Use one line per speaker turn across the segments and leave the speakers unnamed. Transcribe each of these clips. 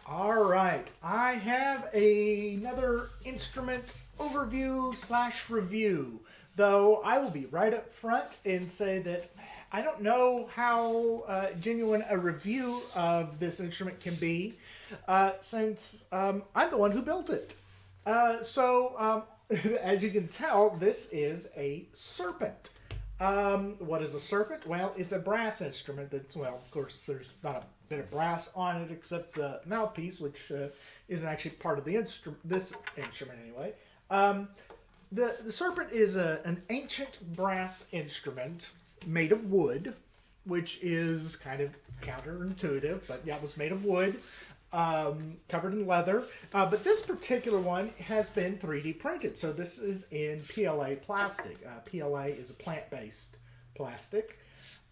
All right, I have another instrument overview slash review. Though I will be right up front and say that I don't know how genuine a review of this instrument can be, since I'm the one who built it. As you can tell, this is a Serpent. What is a serpent? Well, it's a brass instrument that's, well, of course, there's not a bit of brass on it except the mouthpiece, which isn't actually part of the this instrument anyway. The serpent is an ancient brass instrument made of wood, which is kind of counterintuitive, but yeah, it was made of wood, covered in leather. But this particular one has been 3D printed. So this is in PLA plastic. PLA is a plant-based plastic.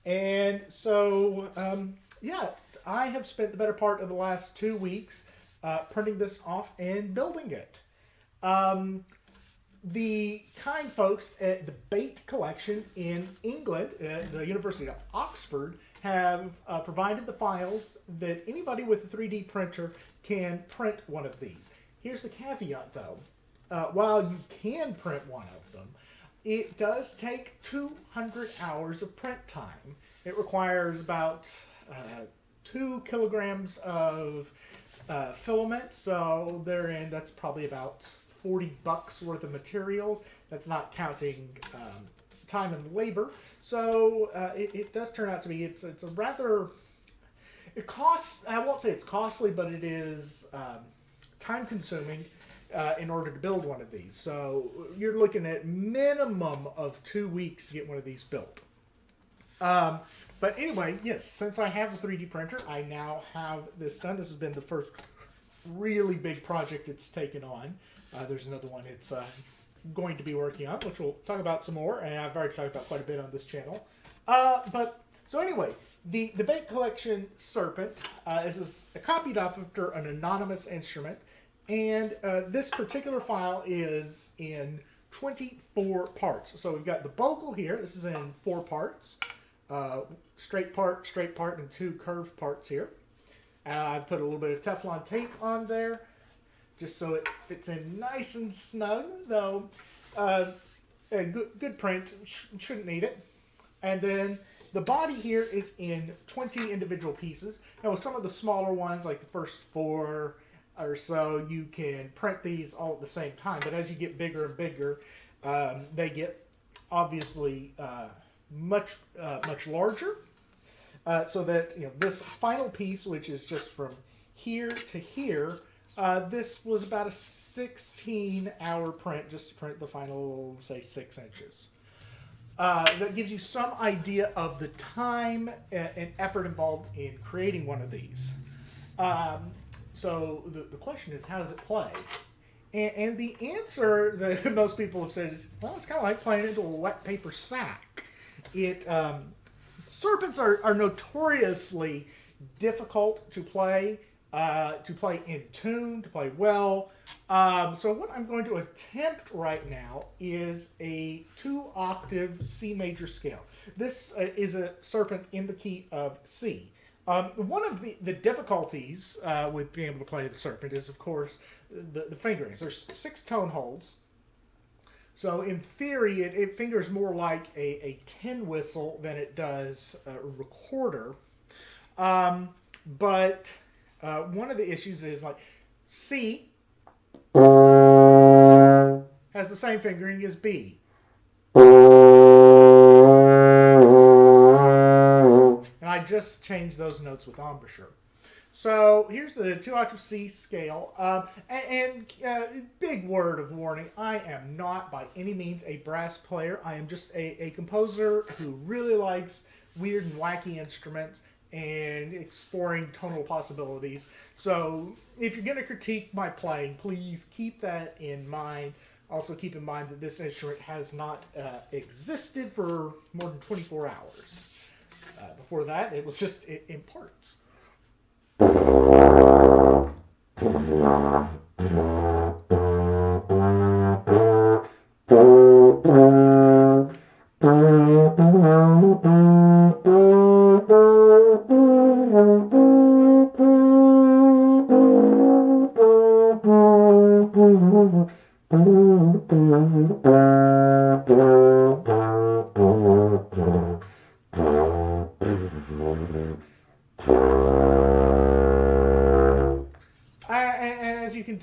And so, yeah, I have spent the better part of the last 2 weeks printing this off and building it. The kind folks at the Bait Collection in England, the University of Oxford, have provided the files that anybody with a 3D printer can print one of these. Here's the caveat though. While you can print one of them, it does take 200 hours of print time. It requires about 2 kilograms of filament, so therein that's probably about $40 worth of materials. That's not counting time and labor. So it does turn out to be, it's a rather, it costs, I won't say it's costly, but it is time consuming in order to build one of these. So you're looking at minimum of 2 weeks to get one of these built. But anyway, yes, since I have a 3D printer, I now have this done. This has been the first really big project it's taken on. There's another one it's going to be working on, which we'll talk about some more, and I've already talked about quite a bit on this channel. So anyway, the Bait Collection Serpent is copied off after an anonymous instrument, and this particular file is in 24 parts. So we've got the bogle here. This is in 4 parts. Straight part, and 2 curved parts here. I put a little bit of Teflon tape on there, just so it fits in nice and snug, though a good print, shouldn't need it. And then the body here is in 20 individual pieces. Now with some of the smaller ones, like the first 4 or so, you can print these all at the same time. But as you get bigger and bigger, they get obviously much larger. So that, this final piece, which is just from here to here, this was about a 16-hour print just to print the final, say, 6 inches. That gives you some idea of the time and effort involved in creating one of these. So the question is, how does it play? And the answer that most people have said is, well, it's kind of like playing into a wet paper sack. Serpents are notoriously difficult to play in tune, to play well. So what I'm going to attempt right now is a 2-octave C major scale. This is a Serpent in the key of C. One of the difficulties with being able to play the Serpent is, of course, the fingerings. There's 6 tone holds. So in theory, it fingers more like a tin whistle than it does a recorder. But one of the issues is, like, C has the same fingering as B. And I just changed those notes with embouchure. So here's the 2-octave C scale. Big word of warning, I am not by any means a brass player. I am just a composer who really likes weird and wacky instruments and exploring tonal possibilities. So if you're going to critique my playing, please keep that in mind. Also keep in mind that this instrument has not existed for more than 24 hours. Before that, it was just in parts.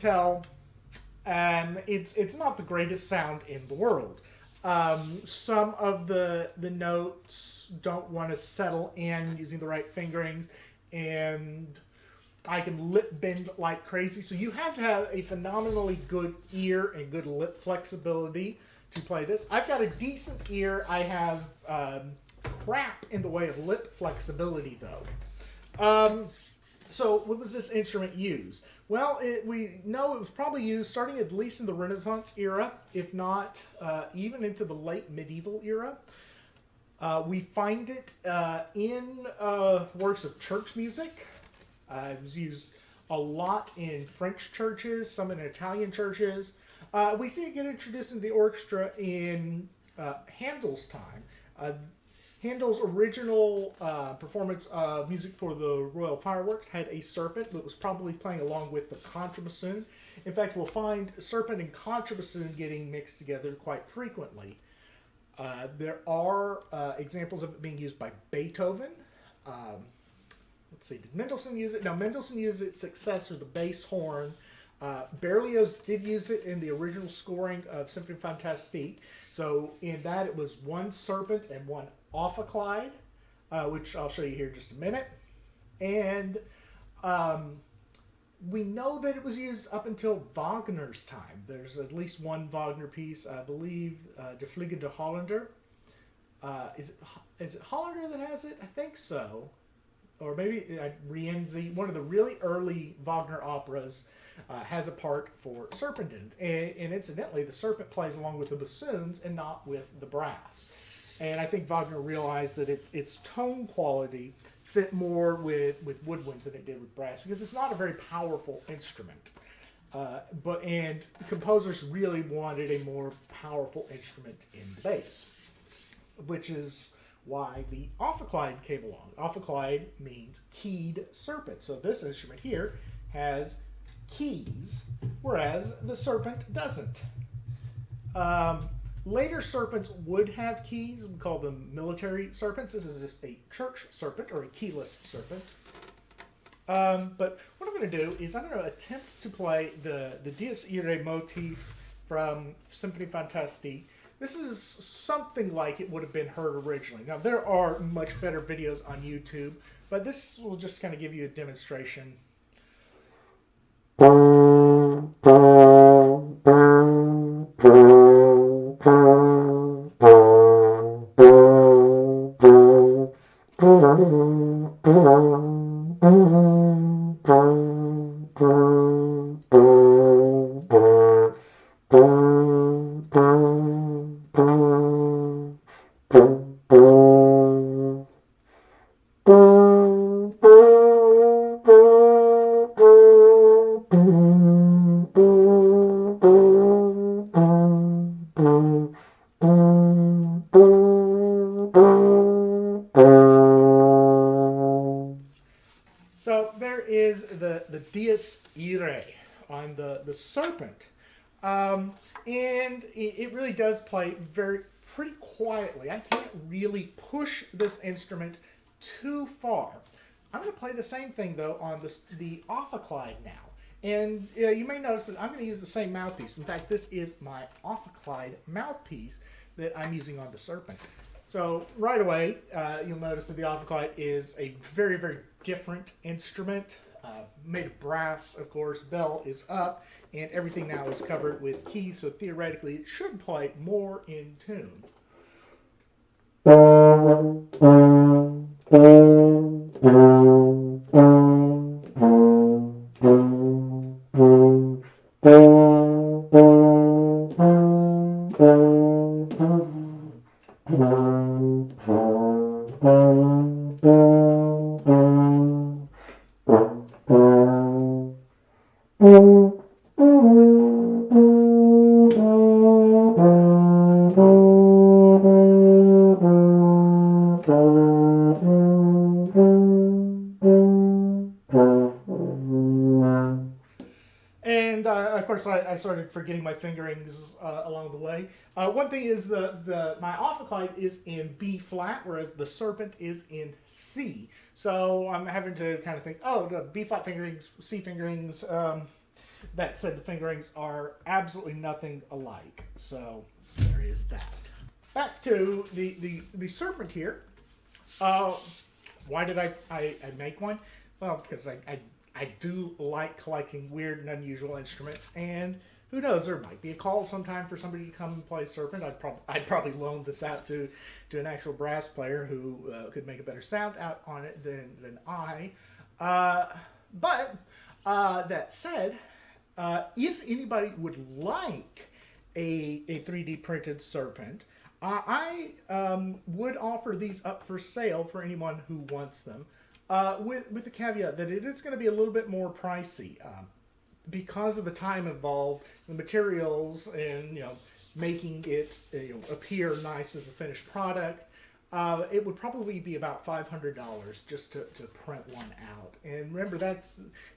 tell, it's not the greatest sound in the world. Some of the notes don't want to settle in using the right fingerings, and I can lip bend like crazy. So you have to have a phenomenally good ear and good lip flexibility to play this. I've got a decent ear. I have crap in the way of lip flexibility, though. So what was this instrument used? Well, we know it was probably used starting at least in the Renaissance era, if not even into the late medieval era. We find it in works of church music. It was used a lot in French churches, some in Italian churches. We see it get introduced into the orchestra in Handel's time. Handel's original performance of music for the Royal Fireworks had a serpent that was probably playing along with the contrabassoon. In fact, we'll find serpent and contrabassoon getting mixed together quite frequently. There are examples of it being used by Beethoven. Let's see, did Mendelssohn use it? No, Mendelssohn used its successor, the bass horn. Berlioz did use it in the original scoring of Symphonie Fantastique. So in that, it was one serpent and one ophicleide, which I'll show you here in just a minute. And we know that it was used up until Wagner's time. There's at least one Wagner piece, I believe, Der Fliegende Holländer. Is it Hollander that has it? I think so. Or maybe Rienzi, one of the really early Wagner operas, has a part for Serpent in it. And incidentally, the serpent plays along with the bassoons and not with the brass. And I think Wagner realized that its tone quality fit more with woodwinds than it did with brass, because it's not a very powerful instrument. And composers really wanted a more powerful instrument in the bass, which is why the ophicleide came along. Ophicleide means keyed serpent. So this instrument here has keys, whereas the serpent doesn't. Later serpents would have keys. We call them military serpents. This is just a church serpent, or a keyless serpent. But what I'm going to do is I'm going to attempt to play the Dies Irae motif from Symphonie Fantastique. This is something like it would have been heard originally. Now, there are much better videos on YouTube, but this will just kind of give you a demonstration. So there is the Dies Irae on the serpent. And it really does play pretty quietly. I can't really push this instrument too far. I'm going to play the same thing, though, on the ophicleide now. And you may notice that I'm going to use the same mouthpiece. In fact, this is my ophicleide mouthpiece that I'm using on the serpent. So right away, you'll notice that the ophicleide is a very, very different instrument. Made of brass, of course. Bell is up, and everything now is covered with keys, so theoretically it should play more in tune. And of course, I started forgetting my fingerings along the way. One thing is my ophicleide is in B flat, whereas the serpent is in C. So I'm having to kind of think, oh, the B flat fingerings, C fingerings. That said, the fingerings are absolutely nothing alike. So there is that. Back to the Serpent here. Why did I make one? Well, because I do like collecting weird and unusual instruments, and who knows, there might be a call sometime for somebody to come and play Serpent. I'd probably loan this out to an actual brass player who could make a better sound out on it than I. But that said, if anybody would like a 3D printed Serpent, I would offer these up for sale for anyone who wants them, with the caveat that it is going to be a little bit more pricey because of the time involved, the materials, and making it appear nice as a finished product. It would probably be about $500 just to print one out. And remember,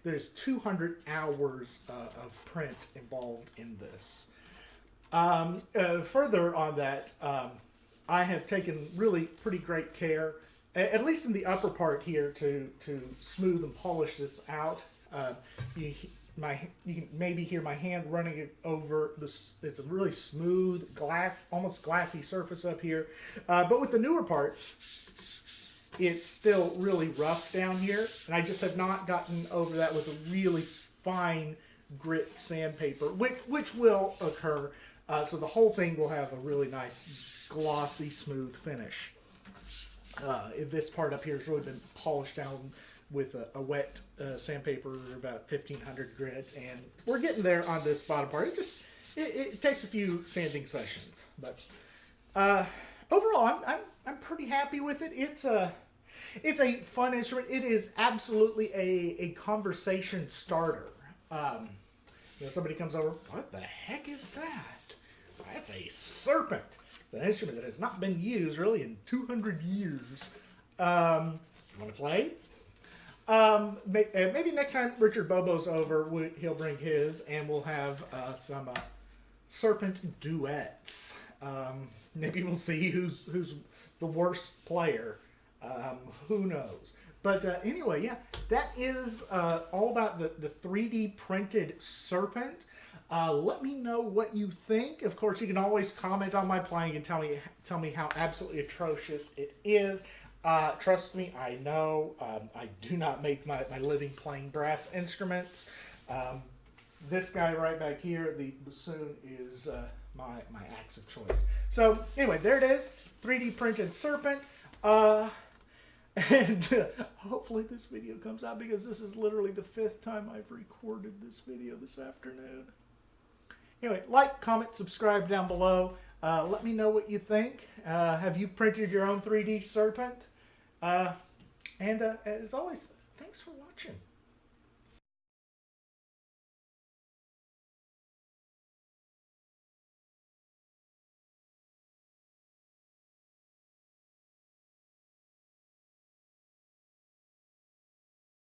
there's 200 hours of print involved in this. Further on that, I have taken really pretty great care, at least in the upper part here, to smooth and polish this out. You can maybe hear my hand running it over this. It's a really smooth glass, almost glassy surface up here. But with the newer parts, it's still really rough down here, and I just have not gotten over that with a really fine grit sandpaper, which will occur. So the whole thing will have a really nice, glossy, smooth finish. This part up here has really been polished down with a wet sandpaper, about 1500 grit, and we're getting there on this bottom part. It takes a few sanding sessions, but overall, I'm pretty happy with it. It's a fun instrument. It is absolutely a conversation starter. Somebody comes over, what the heck is that? That's a Serpent. It's an instrument that has not been used really in 200 years. You want to play? Maybe next time Richard Bobo's over, he'll bring his, and we'll have some Serpent duets. Maybe we'll see who's the worst player. Who knows? But anyway, yeah, that is all about the 3D printed Serpent. Let me know what you think. Of course, you can always comment on my playing and tell me how absolutely atrocious it is. Trust me, I know. I do not make my living playing brass instruments. This guy right back here, the bassoon, is my axe of choice. So anyway, there it is, 3D printed Serpent. And hopefully this video comes out, because this is literally the 5th time I've recorded this video this afternoon. Anyway, like, comment, subscribe down below. Let me know what you think. Have you printed your own 3D Serpent? And as always, thanks for watching.